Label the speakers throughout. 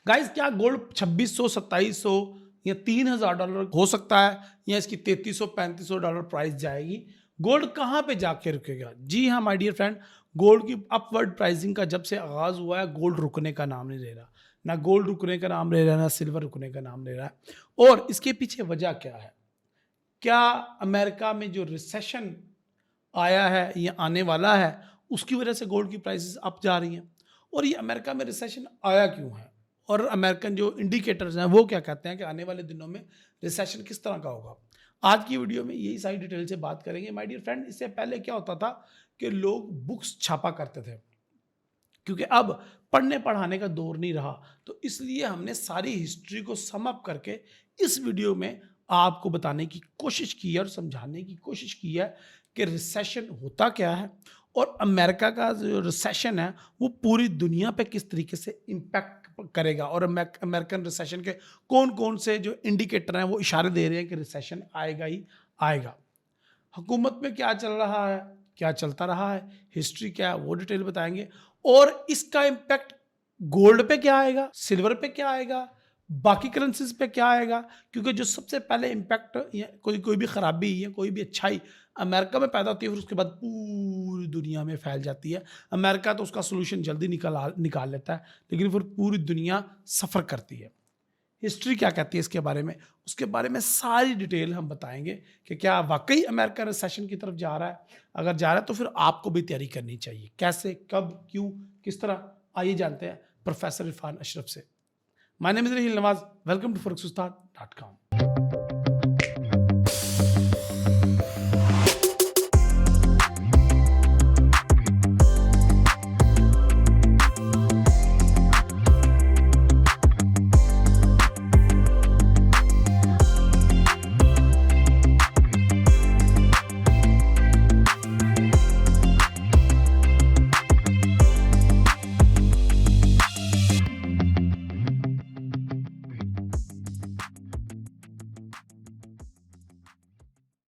Speaker 1: Guys क्या gold 2600 2700 या $3000 हो सकता है या इसकी 3300 $3500 प्राइस जाएगी? गोल्ड कहाँ पे जाके रुकेगा? जी हाँ माय डियर फ्रेंड, गोल्ड की अपवर्ड प्राइसिंग का जब से आगाज हुआ है, गोल्ड रुकने का नाम नहीं ले रहा। ना गोल्ड रुकने का नाम ले रहा है, ना सिल्वर रुकने का नाम ले रहा है। और इसके पीछे वजह क्या है? क्या अमेरिका में जो रिसेशन आया है या आने वाला है, उसकी वजह से गोल्ड की प्राइसेस अप जा रही हैं? और ये अमेरिका में रिसेशन आया क्यों है? और अमेरिकन जो इंडिकेटर्स हैं वो क्या कहते हैं कि आने वाले दिनों में रिसेशन किस तरह का होगा? आज की वीडियो में यही सारी डिटेल से बात करेंगे माय डियर फ्रेंड। इससे पहले क्या होता था कि लोग बुक्स छापा करते थे, क्योंकि अब पढ़ने पढ़ाने का दौर नहीं रहा, तो इसलिए हमने सारी हिस्ट्री को सम अप करके इस वीडियो में आपको बताने की कोशिश की है और समझाने की कोशिश की है कि रिसेशन होता क्या है और अमेरिका का जो रिसेशन है वो पूरी दुनिया पे किस तरीके से इम्पैक्ट करेगा, और अमेरिकन रिसेशन के कौन कौन से जो इंडिकेटर हैं वो इशारे दे रहे हैं कि रिसेशन आएगा ही आएगा। हुकूमत में क्या चल रहा है, क्या चलता रहा है, हिस्ट्री क्या है, वो डिटेल बताएंगे। और इसका इम्पैक्ट गोल्ड पे क्या आएगा, सिल्वर पे क्या आएगा, बाकी करेंसीज पे क्या आएगा, क्योंकि जो सबसे पहले इम्पैक्ट या कोई भी खराबी या कोई भी अच्छाई अमेरिका में पैदा होती है, फिर उसके बाद पूरी दुनिया में फैल जाती है। अमेरिका तो उसका सोल्यूशन जल्दी निकाल लेता है, लेकिन फिर पूरी दुनिया सफ़र करती है। हिस्ट्री क्या कहती है इसके बारे में, उसके बारे में सारी डिटेल हम बताएंगे कि क्या वाकई अमेरिका रिसेशन की तरफ जा रहा है। अगर जा रहा है तो फिर आपको भी तैयारी करनी चाहिए। कैसे, कब, क्यों, किस तरह, आइए जानते हैं प्रोफेसर इरफान अशरफ से। My name is Raheel Nawaz, welcome to forex-ustad.com।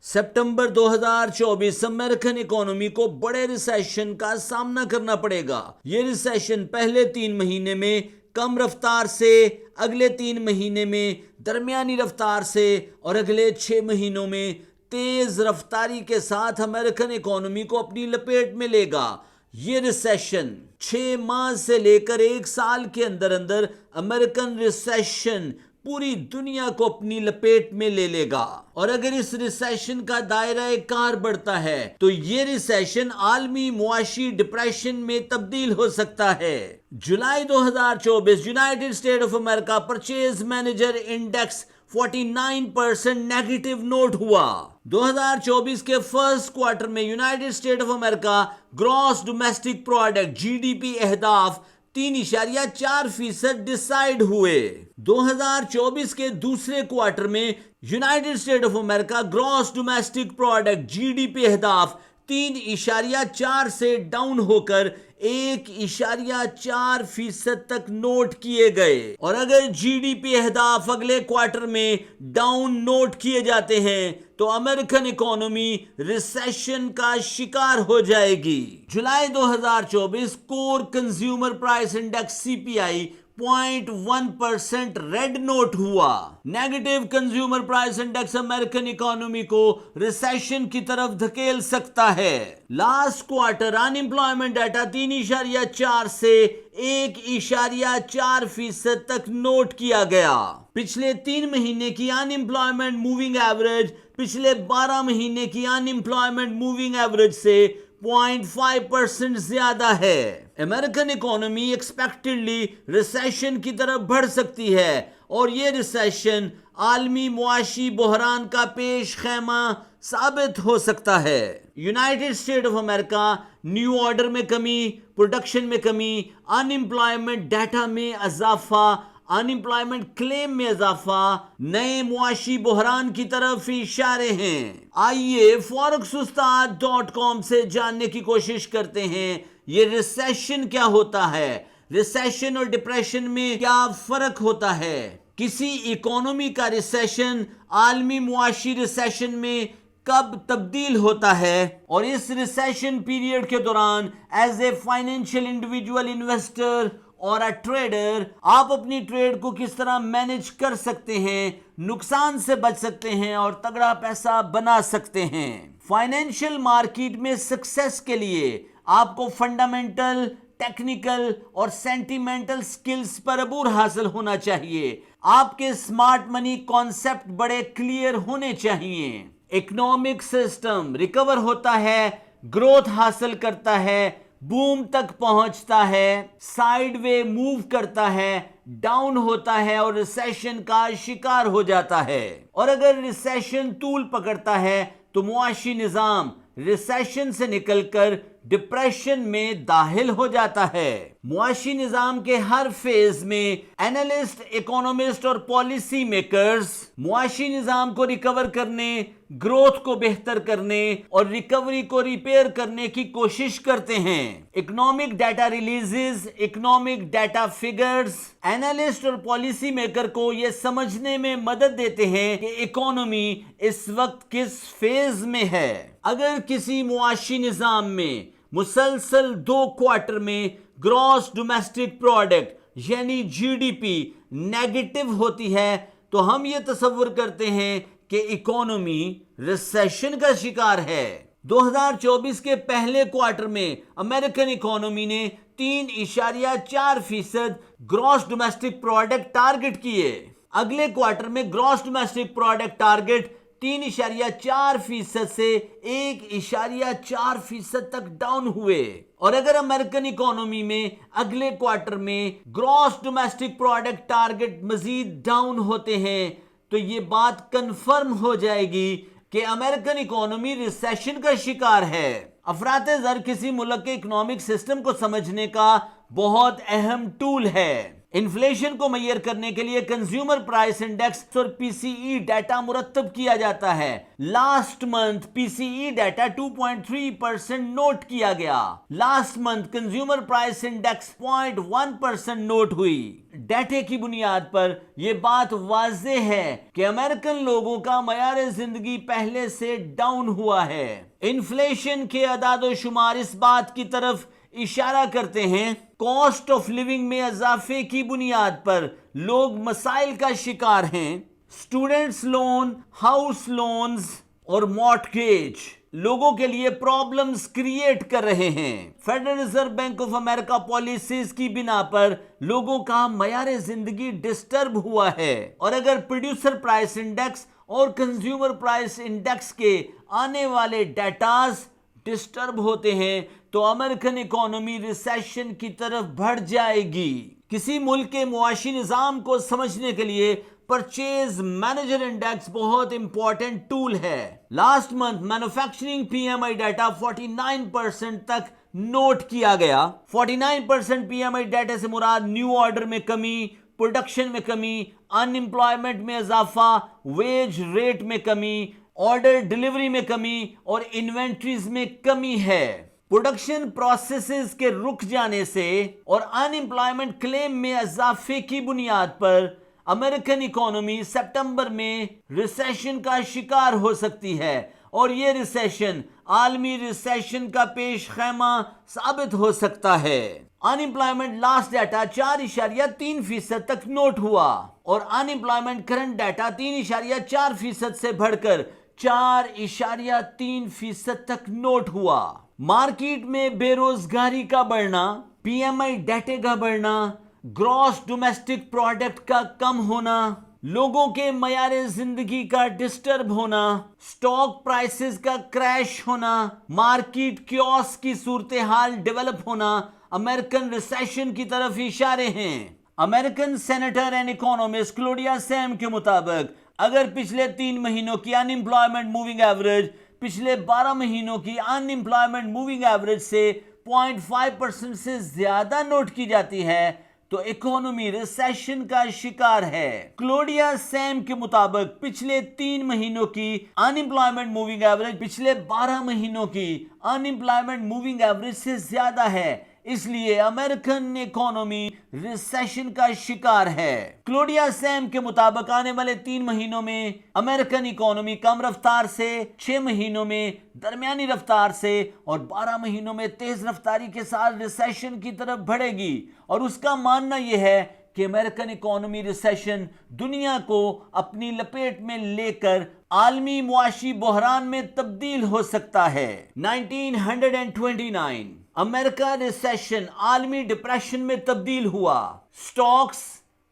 Speaker 2: सितंबर 2024 अमेरिकन इकोनॉमी को बड़े रिसेशन का सामना करना पड़ेगा। ये रिसेशन पहले 3 महीने में कम रफ्तार से, अगले 3 महीने में दरमियानी रफ्तार से और अगले 6 महीनों में तेज रफ्तारी के साथ अमेरिकन इकोनॉमी को अपनी लपेट में लेगा। ये रिसेशन 6 माह से लेकर 1 साल के अंदर अंदर अमेरिकन रिसेशन पूरी दुनिया को अपनी लपेट में ले लेगा। और अगर इस रिसेशन का दायरा कार बढ़ता है तो ये रिसेशन आलमी मुआशी डिप्रेशन में तब्दील हो सकता है। जुलाई 2024 United State of America purchase manager index 49% negative note हुआ। 2024 के फर्स्ट क्वार्टर में United State of America gross domestic product GDP अहदाफ 3.4% डिसाइड हुए। 2024 के दूसरे क्वार्टर में United State of America gross domestic product GDP अहदाफ 3.4 से डाउन होकर 1.4% तक नोट किए गए। और अगर जीडीपी अहदाफ अगले क्वार्टर में डाउन नोट किए जाते हैं तो अमेरिकन इकोनॉमी रिसेशन का शिकार हो जाएगी। जुलाई 2024 core consumer price index CPI 0.1% red note हुआ। Negative consumer price index American economy को रिसेशन की तरफ धकेल सकता है। लास्ट क्वार्टर अनएम्प्लॉयमेंट डाटा 3.4 से 1.4% तक नोट किया गया। पिछले 3 महीने की अनएम्प्लॉयमेंट मूविंग एवरेज पिछले 12 महीने की अनएम्प्लॉयमेंट मूविंग एवरेज से 0.5% ज्यादा है। अमेरिकन इकोनॉमी एक्सपेक्टेडली रिसेशन की तरफ बढ़ सकती है और ये रिसेशन आलमी मुआशी बहरान का पेश खैमा साबित हो सकता है। United State of America new order में कमी, प्रोडक्शन में कमी, अनएम्प्लॉयमेंट डाटा में इजाफा, अनएम्प्लॉयमेंट क्लेम में इजाफा नए मुआशी बहरान की तरफ इशारे हैं। आइए forex-ustad.com से जानने की कोशिश करते हैं ये रिसेशन क्या होता है, रिसेशन और डिप्रेशन में क्या फर्क होता है, किसी इकोनॉमी का रिसेशन आलमी मुआशी रिसेशन में कब तब्दील होता है और इस रिसेशन पीरियड के दौरान as a financial individual investor और अ ट्रेडर आप अपनी ट्रेड को किस तरह मैनेज कर सकते हैं, नुकसान से बच सकते हैं और तगड़ा पैसा बना सकते हैं। फाइनेंशियल मार्केट में सक्सेस के लिए आपको फंडामेंटल, टेक्निकल और सेंटिमेंटल स्किल्स पर अबूर हासिल होना चाहिए। आपके स्मार्ट मनी कॉन्सेप्ट बड़े क्लियर होने चाहिए। इकोनॉमिक सिस्टम रिकवर होता है, ग्रोथ हासिल करता है, बूम तक पहुंचता है, साइडवे मूव करता है, डाउन होता है और रिसेशन का शिकार हो जाता है। और अगर रिसेशन तूल पकड़ता है तो मुआशी निजाम रिसेशन से निकलकर डिप्रेशन में दाखिल हो जाता है। मुआशी निजाम के हर फेज में एनालिस्ट, इकोनॉमिस्ट और पॉलिसी मेकर्स मुआशी निजाम को रिकवर करने, ग्रोथ को बेहतर करने और रिकवरी को रिपेयर करने की कोशिश करते हैं। Economic data releases, economic data figures analyst और पॉलिसी मेकर को यह समझने में मदद देते हैं कि इकोनॉमी इस वक्त किस फेज में है। अगर किसी मुआशी निजाम में मुसलसल 2 क्वार्टर में ग्रॉस डोमेस्टिक प्रोडक्ट यानी जीडीपी नेगेटिव होती है तो हम ये तस्वर करते हैं कि इकोनॉमी रिसेशन का शिकार है। 2024 के पहले क्वार्टर में अमेरिकन इकोनॉमी ने 3.4% ग्रॉस डोमेस्टिक प्रोडक्ट टारगेट किए। अगले क्वार्टर में ग्रॉस डोमेस्टिक प्रोडक्ट टारगेट 3.4% से 1.4% तक डाउन हुए। और अगर अमेरिकन इकोनॉमी में अगले क्वार्टर में ग्रॉस डोमेस्टिक प्रोडक्ट टारगेट मजीद डाउन होते हैं तो ये बात कंफर्म हो जाएगी कि अमेरिकन इकोनॉमी रिसेशन का शिकार है। अफरात-ए-ज़र किसी मुल्क के इकोनॉमिक सिस्टम को समझने का बहुत अहम टूल है। इन्फ्लेशन को मैयर करने के लिए कंज्यूमर प्राइस इंडेक्स और पीसीई डाटा मुरत्तब किया जाता है। Last month PCE data 2.3% note किया गया। Last month consumer price index 0.1% note हुई। डाटे की बुनियाद पर यह बात वाज़ेह है कि अमेरिकन लोगों का मयार जिंदगी पहले से डाउन हुआ है। इन्फ्लेशन के अदाद शुमार इस बात की तरफ इशारा करते हैं कॉस्ट ऑफ लिविंग में इजाफे की बुनियाद पर लोग मसाइल का शिकार हैं। स्टूडेंट्स लोन, हाउस लोन्स और मॉर्टगेज लोगों के लिए प्रॉब्लम्स क्रिएट कर रहे हैं। Federal reserve bank of America policies की बिना पर लोगों का मयार जिंदगी डिस्टर्ब हुआ है। और अगर प्रोड्यूसर प्राइस इंडेक्स और कंज्यूमर प्राइस इंडेक्स के आने वाले डाटाज डिस्टर्ब होते हैं तो अमेरिकन इकोनॉमी रिसेशन की तरफ बढ़ जाएगी। किसी मुल्क के मुआशी निजाम को समझने के लिए परचेज मैनेजर इंडेक्स बहुत इंपॉर्टेंट टूल है। Last month manufacturing PMI data 49% तक नोट किया गया। 49% पीएमआई डाटा से मुराद न्यू ऑर्डर में कमी, प्रोडक्शन में कमी, अनएम्प्लॉयमेंट में इजाफा, वेज रेट में कमी, ऑर्डर डिलीवरी में कमी और इन्वेंट्रीज में कमी है। प्रोडक्शन प्रोसेसेस के रुक जाने से और अनएम्प्लॉयमेंट क्लेम में इजाफे की बुनियाद पर अमेरिकन इकोनॉमी सितंबर में रिसेशन का शिकार हो सकती है और यह रिसेशन आलमी रिसेशन का पेश खैमा साबित हो सकता है। अनएम्प्लॉयमेंट लास्ट डाटा 4.3% तक नोट हुआ और अनएम्प्लॉयमेंट करंट डाटा 3.4% से बढ़कर 4.3% तक नोट हुआ। मार्केट में बेरोजगारी का बढ़ना, पीएमआई डाटे का बढ़ना, ग्रॉस डोमेस्टिक प्रोडक्ट का कम होना, लोगों के मयारे जिंदगी का डिस्टर्ब होना, स्टॉक प्राइसेस का क्रैश होना, मार्केट क्योस की सूरत हाल डेवलप होना अमेरिकन रिसेशन की तरफ इशारे हैं। American senator and economist Claudia Sam के मुताबिक अगर पिछले 3 महीनों की अनएम्प्लॉयमेंट मूविंग एवरेज पिछले 12 महीनों की अनएम्प्लॉयमेंट मूविंग एवरेज से 0.5% से ज्यादा नोट की जाती है तो इकोनॉमी रिसेशन का शिकार है। क्लोडिया सैम के मुताबिक पिछले 3 महीनों की अनएम्प्लॉयमेंट मूविंग एवरेज पिछले 12 महीनों की अनएम्प्लॉयमेंट मूविंग एवरेज से ज्यादा है। इसलिए अमेरिकन इकोनॉमी रिसेशन का शिकार है। क्लोडिया सैम के मुताबिक आने वाले 3 महीनों में अमेरिकन इकोनॉमी कम रफ्तार से, 6 महीनों में दरमियानी रफ्तार से और 12 महीनों में तेज रफ्तारी के साथ रिसेशन की तरफ बढ़ेगी। और उसका मानना यह है कि अमेरिकन इकोनॉमी रिसेशन दुनिया को अपनी लपेट में लेकर आलमी मुआशी बहरान में तब्दील हो सकता है। 1929 अमेरिका रिसेशन आलमी डिप्रेशन में तब्दील हुआ। स्टॉक्स,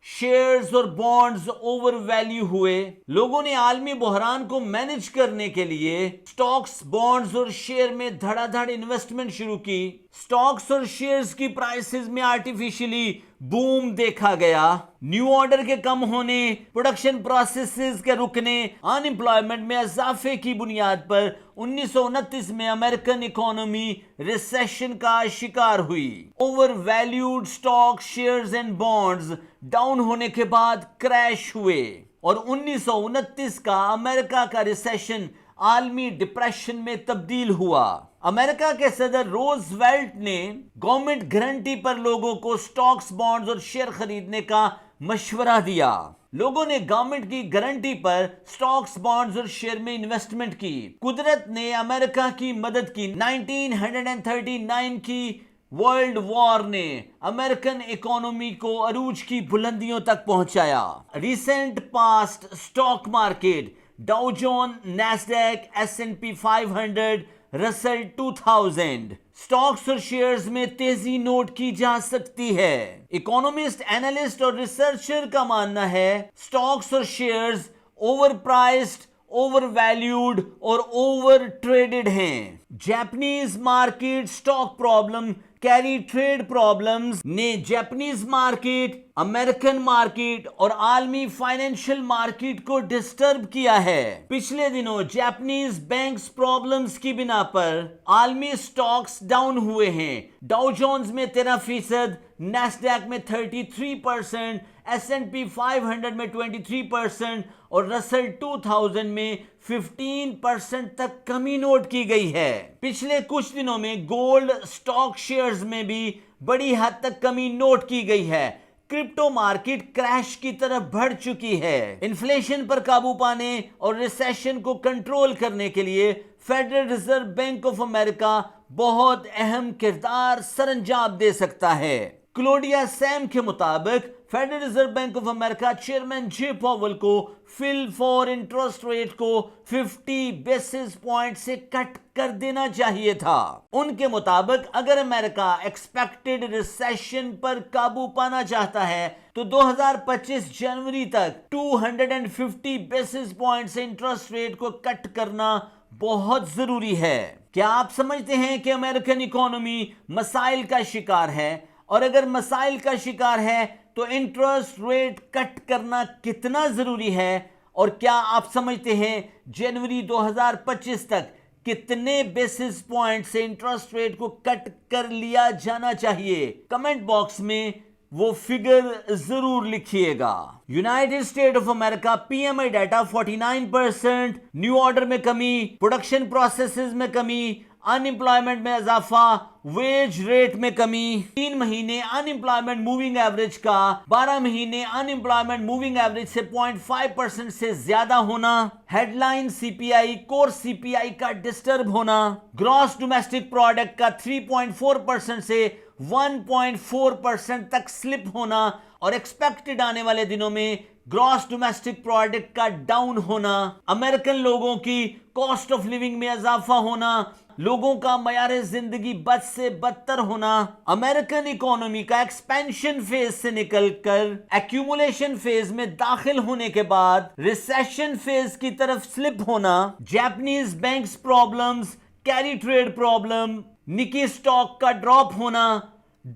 Speaker 2: शेयर्स और बॉन्ड्स ओवर वैल्यू हुए। लोगों ने आलमी बहरान को मैनेज करने के लिए स्टॉक्स, बॉन्ड्स और शेयर में धड़ाधड़ इन्वेस्टमेंट शुरू की। स्टॉक्स और शेयर्स की प्राइसेस में आर्टिफिशियली बूम देखा गया। न्यू ऑर्डर के कम होने, प्रोडक्शन प्रोसेसेस के रुकने, अनएम्प्लॉयमेंट में इजाफे की बुनियाद पर 1929 में अमेरिकन इकोनॉमी रिसेशन का शिकार हुई। Over valued stock, shares and bonds down होने के बाद क्रैश हुए और 1929 का अमेरिका का रिसेशन आलमी डिप्रेशन में तब्दील हुआ। अमेरिका के सदर रोजवेल्ट ने गवर्नमेंट गारंटी पर लोगों को स्टॉक्स, बॉन्ड्स और शेयर खरीदने का मशवरा दिया। लोगों ने गवर्नमेंट की गारंटी पर स्टॉक्स, बॉन्ड्स और शेयर में इन्वेस्टमेंट की। कुदरत ने अमेरिका की मदद की। 1939 की वर्ल्ड वॉर ने अमेरिकन इकोनॉमी को अरूज की बुलंदियों तक पहुंचाया। Recent past stock market Dow Jones, Nasdaq, S&P 500, Russell 2000 stocks और शेयर्स में तेजी नोट की जा सकती है। इकोनॉमिस्ट, एनालिस्ट और रिसर्चर का मानना है स्टॉक्स और shares over priced, over valued और ओवर ट्रेडेड हैं। Japanese market stock problem, carry trade problems ने जापानीज मार्केट, अमेरिकन मार्केट और आलमी फाइनेंशियल मार्केट को डिस्टर्ब किया है। पिछले दिनों जापानीज बैंक्स प्रॉब्लम्स की बिना पर आलमी स्टॉक्स डाउन हुए हैं। डाउ जोन्स में 13%, नैस्डैक में 33%, S&P 500 में 23% और रसल 2000 में 15% तक कमी नोट की गई है। पिछले कुछ दिनों में गोल्ड, स्टॉक, शेयर्स में भी बड़ी हद तक कमी नोट की गई है। क्रिप्टो मार्केट क्रैश की तरफ बढ़ चुकी है। इन्फ्लेशन पर काबू पाने और रिसेशन को कंट्रोल करने के लिए federal reserve bank of America बहुत अहम किरदार सरंजाम दे सकता है। क्लोडिया सैम के मुताबिक federal reserve bank of America chairman J Powell को फिल फॉर इंटरेस्ट रेट को 50 बेसिस पॉइंट से कट कर देना चाहिए था। उनके मुताबिक अगर अमेरिका एक्सपेक्टेड रिसेशन पर काबू पाना चाहता है तो 2025 जनवरी तक 250 बेसिस पॉइंट से इंटरेस्ट रेट को कट करना बहुत जरूरी है। क्या आप समझते हैं कि अमेरिकन इकोनॉमी मसाइल का शिकार है? और अगर मसाइल का शिकार है तो इंटरेस्ट रेट कट करना कितना जरूरी है? और क्या आप समझते हैं जनवरी 2025 तक कितने बेसिस पॉइंट से इंटरेस्ट रेट को कट कर लिया जाना चाहिए? कमेंट बॉक्स में वो फिगर जरूर लिखिएगा। United State of America PMI data 49%, new order में कमी, प्रोडक्शन प्रोसेसेस में कमी, अनएम्प्लॉयमेंट में इजाफा, वेज रेट में कमी, 3 महीने अनएम्प्लॉयमेंट मूविंग एवरेज का 12 महीने अनएम्प्लॉयमेंट मूविंग एवरेज से 0.5% से ज्यादा होना, हेडलाइन CPI, कोर CPI का डिस्टर्ब होना, ग्रॉस डोमेस्टिक प्रोडक्ट का 3.4% से 1.4% तक स्लिप होना और एक्सपेक्टेड आने वाले दिनों में ग्रॉस डोमेस्टिक प्रोडक्ट का डाउन होना, अमेरिकन लोगों की कॉस्ट ऑफ लिविंग में इजाफा होना, लोगों का मयार जिंदगी बद से बदतर होना, अमेरिकन इकोनॉमी का एक्सपेंशन फेज से निकलकर एक्यूमुलेशन फेज में दाखिल होने के बाद रिसेशन फेज की तरफ स्लिप होना, Japanese banks problems, carry trade problem, Nikkei stock का ड्रॉप होना,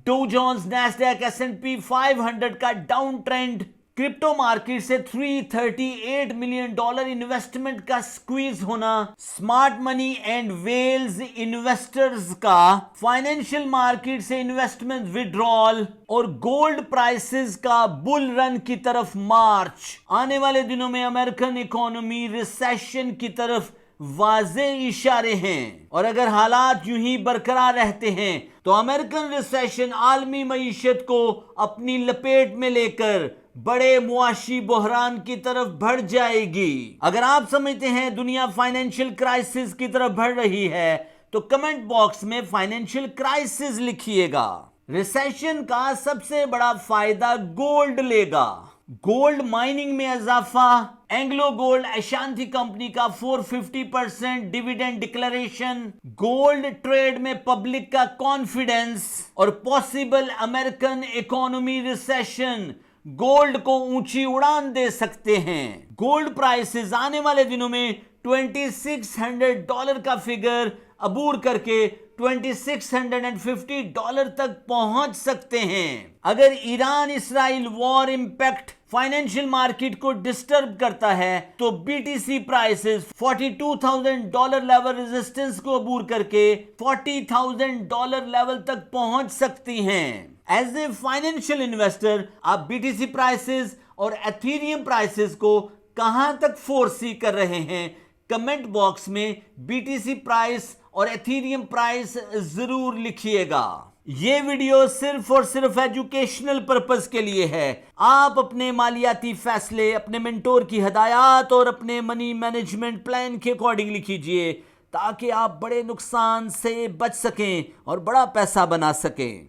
Speaker 2: डो जोन्स, नैस्डैक, S&P 500 का डाउन ट्रेंड, क्रिप्टो मार्केट से $338 मिलियन इन्वेस्टमेंट का स्क्वीज होना, smart money and whales investors का फाइनेंशियल मार्केट से इन्वेस्टमेंट विड्रॉल और गोल्ड प्राइसेस का बुल रन की तरफ मार्च। आने वाले दिनों में अमेरिकन इकोनॉमी रिसेशन की तरफ वाज़े इशारे हैं और अगर हालात यूं ही बरकरार रहते हैं तो अमेरिकन रिसेशन आलमी मईशत को अपनी लपेट में लेकर बड़े मुआशी बहरान की तरफ बढ़ जाएगी। अगर आप समझते हैं दुनिया फाइनेंशियल क्राइसिस की तरफ बढ़ रही है तो कमेंट बॉक्स में फाइनेंशियल क्राइसिस लिखिएगा। रिसेशन का सबसे बड़ा फायदा गोल्ड लेगा। गोल्ड माइनिंग में इजाफा, एंग्लो गोल्ड अशांति कंपनी का 450% डिविडेंड डिक्लेरेशन, गोल्ड ट्रेड में पब्लिक का कॉन्फिडेंस और possible American economy recession gold को ऊंची उड़ान दे सकते हैं। गोल्ड प्राइसेस आने वाले दिनों में $2600 का फिगर अबूर करके $2650 तक पहुंच सकते हैं। अगर Iran Israel war impact financial market को डिस्टर्ब करता है तो बीटीसी प्राइसेस $42,000 लेवल रेजिस्टेंस को अबूर करके $40,000 लेवल तक पहुंच सकती हैं। एज ए फाइनेंशियल इन्वेस्टर आप बीटीसी प्राइसेस और एथेरियम प्राइसेस को कहां तक फोरसी कर रहे हैं? कमेंट बॉक्स में बीटीसी प्राइस और एथेरियम प्राइस जरूर लिखिएगा। ये वीडियो सिर्फ और सिर्फ एजुकेशनल पर्पस के लिए है। आप अपने मालियाती फैसले अपने मेंटोर की हदायत और अपने मनी मैनेजमेंट प्लान के अकॉर्डिंगली कीजिए ताकि आप बड़े नुकसान से बच सकें और बड़ा पैसा बना सकें।